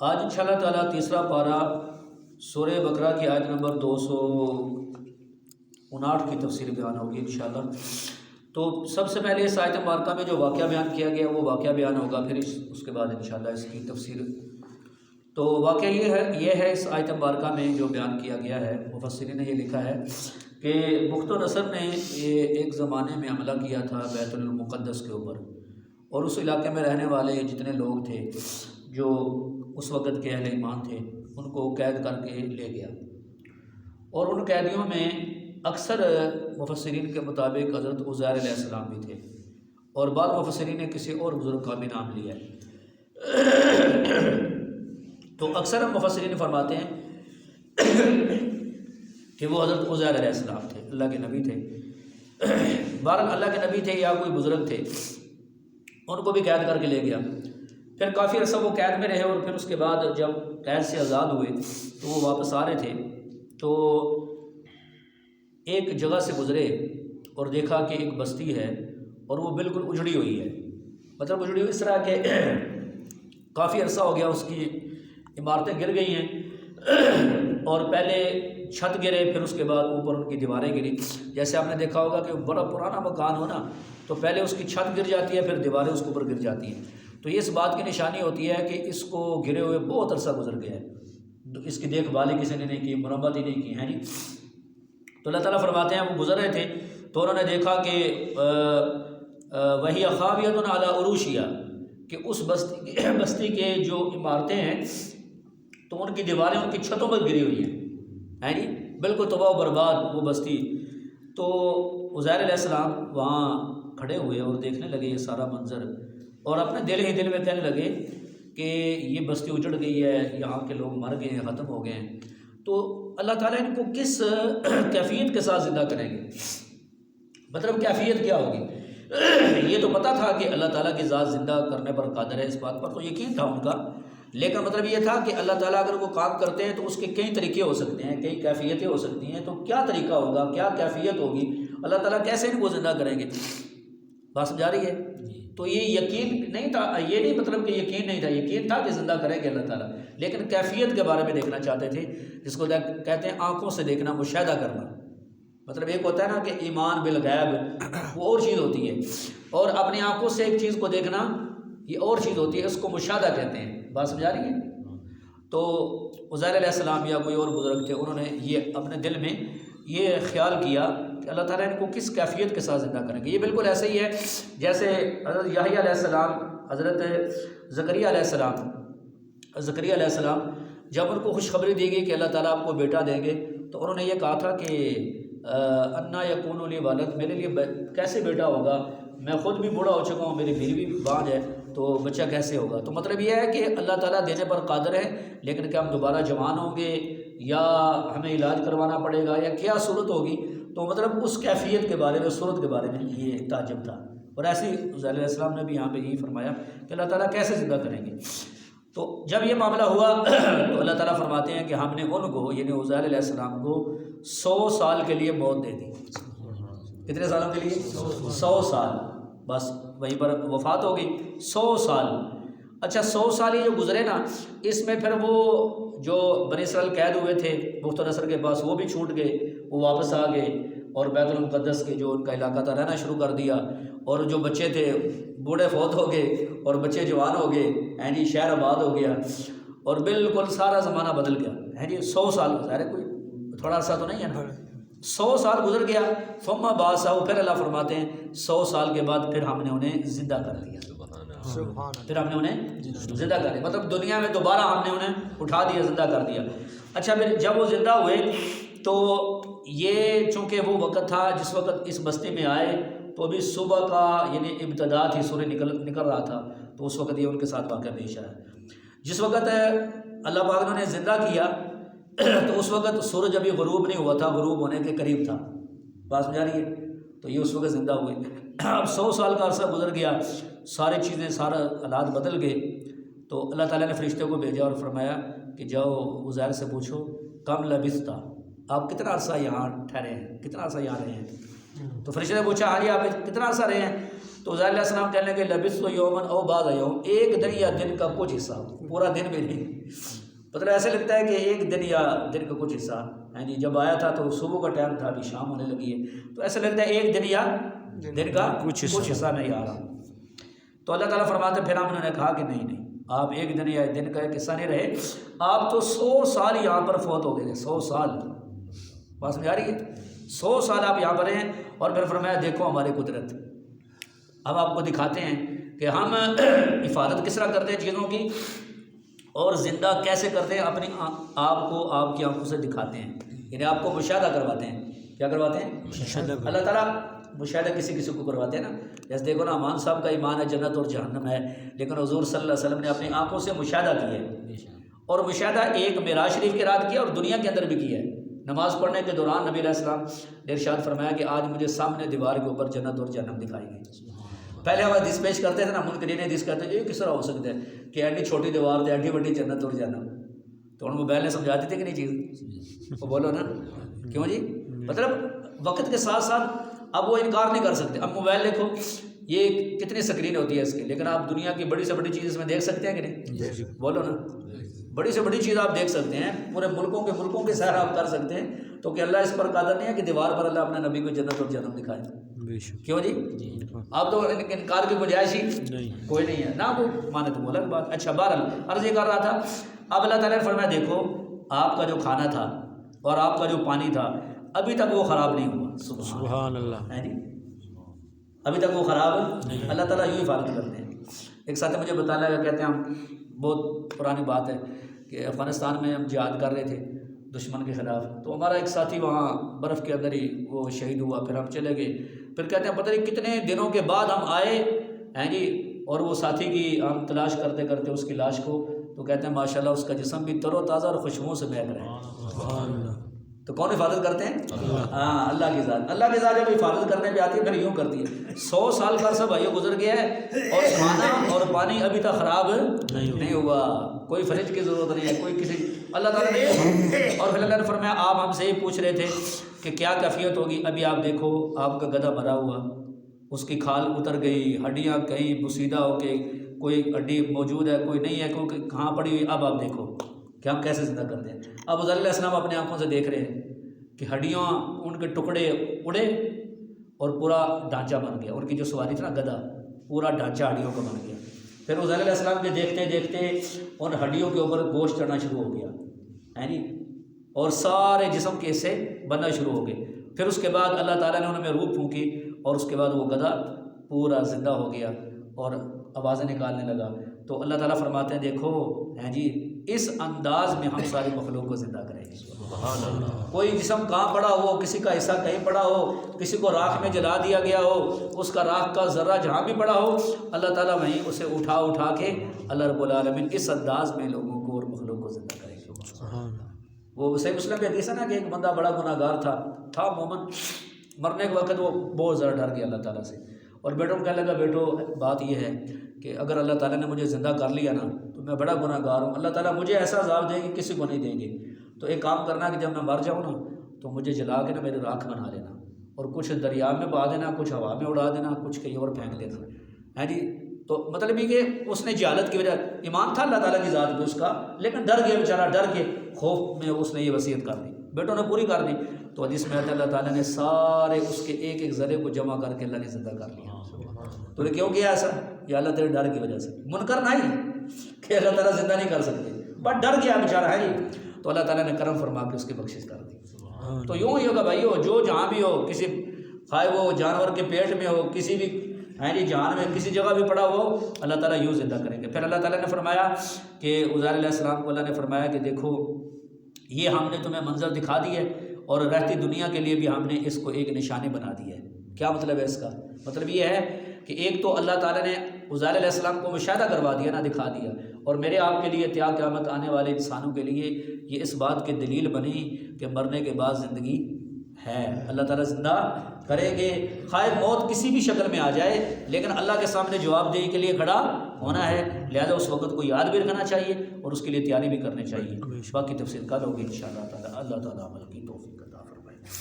آج انشاءاللہ تعالیٰ تیسرا پارہ سورہ بقرہ کی آیت نمبر 259 کی تفسیر بیان ہوگی انشاءاللہ۔ تو سب سے پہلے اس آیت مبارکہ میں جو واقعہ بیان کیا گیا وہ واقعہ بیان ہوگا، پھر اس کے بعد انشاءاللہ اس کی تفسیر۔ تو واقعہ یہ ہے اس آیت مبارکہ میں جو بیان کیا گیا ہے، مفسرین نے یہ لکھا ہے کہ بخت و نصر نے ایک زمانے میں حملہ کیا تھا بیت المقدس کے اوپر، اور اس علاقے میں رہنے والے جتنے لوگ تھے جو اس وقت کے اہل ایمان تھے ان کو قید کر کے لے گیا، اور ان قیدیوں میں اکثر مفسرین کے مطابق حضرت عزیر علیہ السلام بھی تھے، اور بعض مفسرین نے کسی اور بزرگ کا بھی نام لیا ہے۔ تو اکثر مفسرین فرماتے ہیں کہ وہ حضرت عزیر علیہ السلام تھے، اللہ کے نبی تھے، بہرحال اللہ کے نبی تھے یا کوئی بزرگ تھے، ان کو بھی قید کر کے لے گیا۔ پھر کافی عرصہ وہ قید میں رہے، اور پھر اس کے بعد جب قید سے آزاد ہوئے تو وہ واپس آ رہے تھے، تو ایک جگہ سے گزرے اور دیکھا کہ ایک بستی ہے اور وہ بالکل اجڑی ہوئی ہے، مطلب اجڑی ہوئی اس طرح کہ کافی عرصہ ہو گیا، اس کی عمارتیں گر گئی ہیں، اور پہلے چھت گرے، پھر اس کے بعد اوپر ان کی دیواریں گری۔ جیسے آپ نے دیکھا ہوگا کہ بڑا پرانا مکان ہو نا، تو پہلے اس کی چھت گر جاتی ہے، پھر دیواریں اس کے اوپر گر جاتی ہیں، تو یہ اس بات کی نشانی ہوتی ہے کہ اس کو گرے ہوئے بہت عرصہ گزر گیا ہے، اس کی دیکھ بھال کسی نے نہیں کی، مرمت ہی نہیں کی ہے۔ تو اللہ تعالیٰ فرماتے ہیں وہ گزر رہے تھے تو انہوں نے دیکھا کہ وہی خاویۃ علی عروشہا، کہ اس بستی کے جو عمارتیں ہیں تو ان کی دیواریں ان کی چھتوں پر گری ہوئی ہیں، بالکل تباہ و برباد وہ بستی۔ تو عزیر علیہ السلام وہاں کھڑے ہوئے اور دیکھنے لگے یہ سارا منظر، اور اپنے دل ہی دل میں کہنے لگے کہ یہ بستی اجڑ گئی ہے، یہاں کے لوگ مر گئے ہیں، ختم ہو گئے ہیں، تو اللہ تعالیٰ ان کو کس کیفیت کے ساتھ زندہ کریں گے، مطلب کیفیت کیا ہوگی۔ یہ تو پتہ تھا کہ اللہ تعالیٰ کی ذات زندہ کرنے پر قادر ہے، اس بات پر تو یقین تھا ان کا، لیکن مطلب یہ تھا کہ اللہ تعالیٰ اگر وہ کام کرتے ہیں تو اس کے کئی طریقے ہو سکتے ہیں، کئی کیفیتیں ہو سکتی ہیں، تو کیا طریقہ ہوگا، کیا کیفیت ہوگی، اللہ تعالیٰ کیسے ان کو زندہ کریں گے، بات سمجھا رہی ہے۔ تو یہ یقین نہیں تھا، یہ نہیں مطلب کہ یقین نہیں تھا، یقین تھا کہ زندہ کریں گے اللہ تعالیٰ، لیکن کیفیت کے بارے میں دیکھنا چاہتے تھے، جس کو کہتے ہیں آنکھوں سے دیکھنا، مشاہدہ کرنا۔ مطلب ایک ہوتا ہے نا کہ ایمان بالغیب، وہ اور چیز ہوتی ہے، اور اپنی آنکھوں سے ایک چیز کو دیکھنا یہ اور چیز ہوتی ہے، اس کو مشاہدہ کہتے ہیں، بات سمجھا رہی ہے۔ تو عزیر علیہ السلام یا کوئی اور بزرگ تھے، انہوں نے یہ اپنے دل میں یہ خیال کیا کہ اللہ تعالیٰ ان کو کس کیفیت کے ساتھ زندہ کریں گے۔ یہ بالکل ایسے ہی ہے جیسے حضرت یحییٰ علیہ السلام، حضرت زکریا علیہ السلام جب ان کو خوشخبری دی گئی کہ اللہ تعالیٰ آپ کو بیٹا دیں گے، تو انہوں نے یہ کہا تھا کہ انا یکون لی ولد، میرے لیے کیسے بیٹا ہوگا، میں خود بھی بوڑھا ہو چکا ہوں، میری بیوی بھی بانجھ ہے، تو بچہ کیسے ہوگا۔ تو مطلب یہ ہے کہ اللہ تعالیٰ دینے پر قادر ہے، لیکن کیا ہم دوبارہ جوان ہوں گے یا ہمیں علاج کروانا پڑے گا یا کیا صورت ہوگی، تو مطلب اس کیفیت کے بارے میں، صورت کے بارے میں یہ تعجب تھا۔ اور ایسے ہی عزیر علیہ السلام نے بھی یہاں پہ یہی فرمایا کہ اللہ تعالیٰ کیسے زندہ کریں گے۔ تو جب یہ معاملہ ہوا تو اللہ تعالیٰ فرماتے ہیں کہ ہم نے ان کو یعنی عزیر علیہ السلام کو 100 سال کے لیے موت دے دی۔ کتنے سالوں کے لیے؟ 100 سال، بس وہیں پر وفات ہو گئی، 100 سال۔ اچھا 100 سال یہ جو گزرے نا، اس میں پھر وہ جو بنی اسرائیل قید ہوئے تھے بخت و نصر کے پاس، وہ بھی چھوٹ گئے، وہ واپس آ گئے، اور بیت المقدس کے جو ان کا علاقہ تھا رہنا شروع کر دیا، اور جو بچے تھے بوڑھے فوت ہو گئے اور بچے جوان ہو گئے، شہر آباد ہو گیا، اور بالکل سارا زمانہ بدل گیا۔ 100 سال ظاہر کوئی تھوڑا عرصہ تو نہیں ہے نا، 100 سال گزر گیا۔ ثم بعثہ، پھر اللہ فرماتے ہیں 100 سال کے بعد پھر ہم نے انہیں زندہ کر دیا، پھر ہم نے انہیں زندہ کر دیا، مطلب دنیا میں دوبارہ ہم نے انہیں اٹھا دیا، زندہ کر دیا۔ اچھا پھر جب وہ زندہ ہوئے تو یہ چونکہ وہ وقت تھا جس وقت اس بستی میں آئے تو ابھی صبح کا یعنی ابتدا تھی، سورج نکل رہا تھا، تو اس وقت یہ ان کے ساتھ واقعہ پیش آیا۔ جس وقت اللہ پاک نے انہیں زندہ کیا تو اس وقت سورج ابھی غروب نہیں ہوا تھا، غروب ہونے کے قریب تھا، بات سمجھا رہی ہے۔ تو یہ اس وقت زندہ ہوئے۔ اب 100 سال کا عرصہ گزر گیا، ساری چیزیں، سارا حالات بدل گئے، تو اللہ تعالیٰ نے فرشتے کو بھیجا اور فرمایا کہ جاؤ عزیر سے پوچھو کم لبثت، آپ کتنا عرصہ یہاں ٹھہرے ہیں، کتنا عرصہ یہاں رہے ہیں۔ تو فرشتے نے پوچھا ہاں جی آپ کتنا عرصہ رہے ہیں، تو عزیر علیہ السلام کہنے لگے لبثت یومن او بعض یوم، ایک دن یا دن کا کچھ حصہ، پورا دن بھی نہیں، مطلب ایسے لگتا ہے کہ ایک دن یا دن کا کچھ حصہ ہے جی، جب آیا تھا تو صبح کا ٹائم تھا، ابھی شام ہونے لگی ہے، تو ایسے لگتا ہے ایک دن یا دن کا کچھ حصہ نہیں آ رہا۔ تو اللہ تعالیٰ فرماتے پھر ہم نے کہا کہ نہیں آپ ایک دن یا دن کا ایک حصہ نہیں رہے، آپ تو 100 سال یہاں پر فوت ہو گئے تھے، 100 سال، بات سمجھ آ رہی ہے، 100 سال آپ یہاں پر ہیں۔ اور پھر فرمایا دیکھو ہماری قدرت، اب آپ کو دکھاتے ہیں کہ ہم حفاظت کس طرح کرتے ہیں چیزوں کی اور زندہ کیسے کرتے ہیں، اپنی آپ کو آپ کی آنکھوں سے دکھاتے ہیں، یعنی آپ کو مشاہدہ کرواتے ہیں۔ کیا کرواتے ہیں؟ اللہ تعالیٰ مشاہدہ کسی کسی کو کرواتے ہیں نا، جیسے دیکھو نا امان صاحب کا ایمان ہے جنت اور جہنم ہے، لیکن حضور صلی اللہ علیہ وسلم نے اپنی آنکھوں سے مشاہدہ کیا ہے، اور مشاہدہ ایک معراج شریف کے رات کیا اور دنیا کے اندر بھی کیا ہے۔ نماز پڑھنے کے دوران نبی علیہ السلام نے ارشاد فرمایا کہ آج مجھے سامنے دیوار کے اوپر جنت اور جہنم دکھائی گئی۔ پہلے ہم حدیث پیش کرتے تھے نا، منکرین حدیث کہتے ہیں یہ کس طرح ہو سکتا ہے کہ ایڈی چھوٹی دیوار تھے، ایڈی بڑی جنت اور جہنم، تو ان موبائل نے سمجھا دی تھی کہ نہیں چیز، وہ بولو نا کیوں جی، مطلب وقت کے ساتھ ساتھ اب وہ انکار نہیں کر سکتے۔ اب موبائل دیکھو، یہ کتنی سکرین ہوتی ہے اس کی، لیکن آپ دنیا کی بڑی سے بڑی چیز اس میں دیکھ سکتے ہیں کہ نہیں، بولو نا، بڑی سے بڑی چیز آپ دیکھ سکتے ہیں، پورے ملکوں کے سیر آپ کر سکتے ہیں، تو کہ اللہ اس پر قادر نہیں ہے کہ دیوار پر اللہ اپنے نبی کو جنت اور جہنم دکھائے، کیوں جی؟ آپ تو انکار کی گنجائش ہی کوئی نہیں ہے نا، وہ مانے تو الگ بات۔ اچھا بہرحال عرض یہ کر رہا تھا، اب اللہ تعالیٰ نے فرمایا دیکھو آپ کا جو کھانا تھا اور آپ کا جو پانی تھا ابھی تک وہ خراب نہیں ہوا، سبحان اللہ ہے جی، ابھی تک وہ خراب نہیں، اللہ تعالیٰ یوں حفاظت کرتے ہیں۔ ایک ساتھ مجھے بتایا گیا، کہتے ہیں ہم بہت پرانی بات ہے کہ افغانستان میں ہم جہاد کر رہے تھے دشمن کے خلاف، تو ہمارا ایک ساتھی وہاں برف کے اندر ہی وہ شہید ہوا، پھر ہم چلے گئے، پھر کہتے ہیں پتہ نہیں کتنے دنوں کے بعد ہم آئے ہیں جی، اور وہ ساتھی کی ہم تلاش کرتے کرتے اس کی لاش کو، تو کہتے ہیں ماشاءاللہ اس کا جسم بھی تر و تازہ اور خوشبوؤں سے مہک رہا ہے۔ تو کون حفاظت کرتے ہیں؟ ہاں اللہ کی ذات، اللہ کی ذات جب حفاظت کرنے پہ آتی ہے پھر یوں کرتی ہے۔ 100 سال کا عرصہ بھائیو گزر گیا ہے اور کھانا اور پانی ابھی تک خراب نہیں ہوا، کوئی فریج کی ضرورت نہیں ہے، کوئی کسی، اللہ تعالیٰ نے۔ اور پھر اللہ نے فرمایا آپ ہم سے ہی پوچھ رہے تھے کہ کیا کیفیت ہوگی، ابھی آپ دیکھو آپ کا گدھا مرا ہوا، اس کی کھال اتر گئی، ہڈیاں کہیں بسیدہ ہو کے، کوئی ہڈی موجود ہے کوئی نہیں ہے، کوئی کہاں پڑی ہوئی، اب آپ دیکھو کہ ہم کیسے زندہ کرتے ہیں۔ اب حضرت علیہ السلام اپنے آنکھوں سے دیکھ رہے ہیں کہ ہڈیاں ان کے ٹکڑے اڑے اور پورا ڈھانچہ بن گیا، ان کی جو سواری تھی نا گدھا، پورا ڈھانچہ ہڈیوں کا بن گیا۔ پھر حضرت علیہ السلام کے دیکھتے دیکھتے ان ہڈیوں کے اوپر گوشت چڑھنا شروع ہو گیا ہے جی، اور سارے جسم کے حصے بننا شروع ہو گئے۔ پھر اس کے بعد اللہ تعالیٰ نے ان میں روح پھونکی اور اس کے بعد وہ گدھا پورا زندہ ہو گیا اور آوازیں نکالنے لگا۔ تو اللہ تعالیٰ فرماتے ہیں دیکھو ہیں جی، اس انداز میں ہم ساری مخلوق کو زندہ کریں گے۔ کوئی جسم کہاں پڑا ہو، کسی کا حصہ کہیں پڑا ہو، کسی کو راکھ میں جلا دیا گیا ہو، اس کا راکھ کا ذرہ جہاں بھی پڑا ہو، اللہ تعالیٰ وہیں اسے اٹھا کے اللہ رب العالمین اس انداز میں لوگوں کو اور مخلوق کو زندہ کریں گے۔ وہ صحیح مسلم میں حدیث ہے نا کہ ایک بندہ بڑا گناہ گار تھا مومن، مرنے کے وقت وہ بہت زیادہ ڈر گیا اللہ تعالیٰ سے، اور بیٹوں کو کہنے لگا بیٹو بات یہ ہے کہ اگر اللہ تعالیٰ نے مجھے زندہ کر لیا نا تو میں بڑا گناہ گار ہوں، اللہ تعالیٰ مجھے ایسا عذاب دے گی کسی کو نہیں دیں گے، تو ایک کام کرنا کہ جب میں مر جاؤں نا تو مجھے جلا کے نا میرے راکھ بنا لینا، اور کچھ دریا میں بہا دینا، کچھ ہوا میں اڑا دینا، کچھ کہیں اور پھینک دینا ہے جی۔ تو مطلب یہ کہ اس نے جہالت کی وجہ، ایمان تھا اللہ تعالیٰ کی ذات پہ اس کا، لیکن ڈر گیا بیچارہ، ڈر کے خوف میں اس نے یہ وصیت کر دی، بیٹوں نے پوری کر دی۔ تو حدیث میں اللہ تعالیٰ نے سارے اس کے ایک ایک ذرے کو جمع کر کے اللہ نے زندہ کر لیا۔ تو نے کیوں کیا ایسا؟ یہ اللہ تیرے ڈر کی وجہ سے، منکر نہیں کہ اللہ تعالیٰ زندہ نہیں کر سکتے، بس ڈر گیا بیچارہ ہے جی، تو اللہ تعالیٰ نے کرم فرما کے اس کی بخشش کر دی۔ تو یوں ہی ہوگا بھائیو، جو جہاں بھی ہو، کسی خواہ وہ جانور کے پیٹ میں ہو، کسی بھی ہے جی جہان میں کسی جگہ بھی پڑا ہو، اللہ تعالیٰ یوں زندہ کریں گے۔ پھر اللہ تعالیٰ نے فرمایا کہ عزیر علیہ السلام کو اللہ نے فرمایا کہ دیکھو یہ ہم نے تمہیں منظر دکھا دی ہے، اور رہتی دنیا کے لیے بھی ہم نے اس کو ایک نشانی بنا دی ہے۔ کیا مطلب ہے اس کا؟ مطلب یہ ہے کہ ایک تو اللہ تعالیٰ نے عزیر علیہ السلام کو مشاہدہ کروا دیا نا، دکھا دیا، اور میرے آپ کے لیے قیامت آنے والے انسانوں کے لیے یہ اس بات کی دلیل بنی کہ مرنے کے بعد زندگی ہے، اللہ تعالیٰ زندہ کریں گے، خواہ موت کسی بھی شکل میں آ جائے، لیکن اللہ کے سامنے جواب دہی کے لیے کھڑا ہونا ہے، لہذا اس وقت کو یاد بھی رکھنا چاہیے اور اس کے لیے تیاری بھی کرنی چاہیے۔ باقی تفصیل کل ہوگی انشاءاللہ تعالیٰ، اللہ تعالیٰ عمل کی توفیق۔